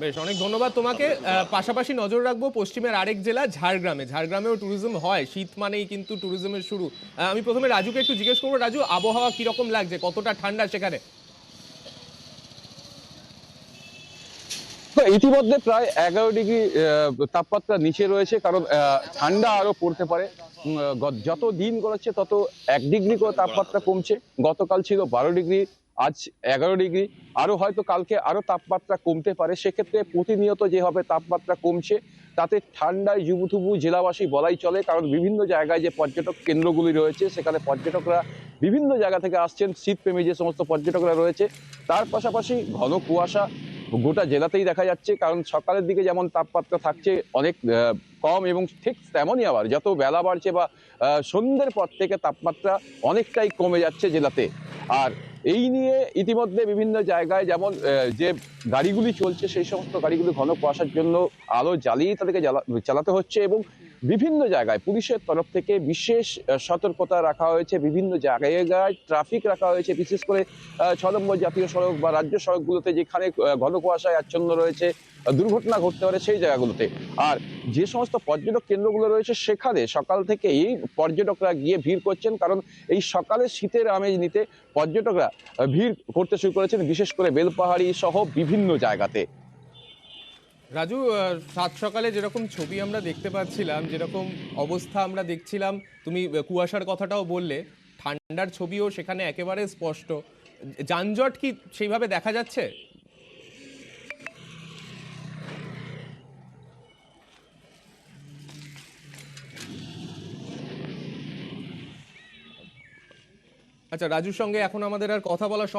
বেশ, অনেক ধন্যবাদ তোমাকে। পাশাপাশি নজর রাখবো পশ্চিমের আরেক জেলা ঝাড়গ্রামে। ঝাড়গ্রামেও ট্যুরিজম হয়, শীত মানেই কিন্তু ট্যুরিজমের শুরু। আমি প্রথমে রাজুকে একটু জিজ্ঞেস করবো, রাজু আবহাওয়া কিরকম লাগছে, কতটা ঠান্ডা সেখানে? তো ইতিমধ্যে প্রায় 11 ডিগ্রি তাপমাত্রা নিচে রয়েছে, কারণ ঠান্ডা আরো পড়তে পারে। যত দিন গড়াচ্ছে তত 1 ডিগ্রি করে তাপমাত্রা কমছে। গতকাল ছিল 12 ডিগ্রি, আজ 11 ডিগ্রি। আরো হয়তো কালকে আরো তাপমাত্রা কমতে পারে। সেক্ষেত্রে প্রতিনিয়ত যেভাবে তাপমাত্রা কমছে, তাতে ঠান্ডায় জুবুথুবু জেলাবাসী বলাই চলে। কারণ বিভিন্ন জায়গায় যে পর্যটক কেন্দ্রগুলি রয়েছে, সেখানে পর্যটকরা বিভিন্ন জায়গা থেকে আসছেন, শীতপ্রেমী যে সমস্ত পর্যটকরা রয়েছে। তার পাশাপাশি ঘন কুয়াশা গোটা জেলাতেই দেখা যাচ্ছে। কারণ সকালের দিকে যেমন তাপমাত্রা থাকছে অনেক কম, এবং ঠিক তেমনই আবার যত বেলা বাড়ছে বা সন্ধ্যের পর থেকে তাপমাত্রা অনেকটাই কমে যাচ্ছে জেলাতে। আর এই নিয়ে ইতিমধ্যে বিভিন্ন জায়গায় যেমন যে গাড়িগুলি চলছে, সেই সমস্ত গাড়িগুলি ঘন কুয়াশার জন্য আলো জ্বালিয়েই তাদেরকে চালাতে হচ্ছে, এবং বিভিন্ন জায়গায় পুলিশের তরফ থেকে বিশেষ সতর্কতা রাখা হয়েছে। বিভিন্ন জায়গায় ট্রাফিক রাখা হয়েছে, বিশেষ করে 6 নম্বর জাতীয় সড়ক বা রাজ্য সড়কগুলোতে, যেখানে ঘন কুয়াশায় আচ্ছন্ন রয়েছে, দুর্ঘটনা ঘটতে পারে সেই জায়গাগুলোতে। আর যে সমস্ত পর্যটক কেন্দ্রগুলো রয়েছে, সেখানে সকাল থেকেই পর্যটকরা গিয়ে ভিড় করছেন। কারণ এই সকালে শীতের আমেজ নিতে পর্যটকরা ভিড় করতে শুরু করেছেন, বিশেষ করে বেলপাহাড়ি সহ বিভিন্ন জায়গাতে। রাজু, সাত সকালে যেরকম ছবি আমরা দেখতে পাচ্ছিলাম, যেরকম অবস্থা আমরা দেখছিলাম, তুমি কুয়াশার কথাটাও বললে, ঠান্ডার ছবিও সেখানে একেবারে স্পষ্ট। যানজট কি সেইভাবে দেখা যাচ্ছে? আচ্ছা, রাজুর সঙ্গে এখন আমাদের আর কথা বলা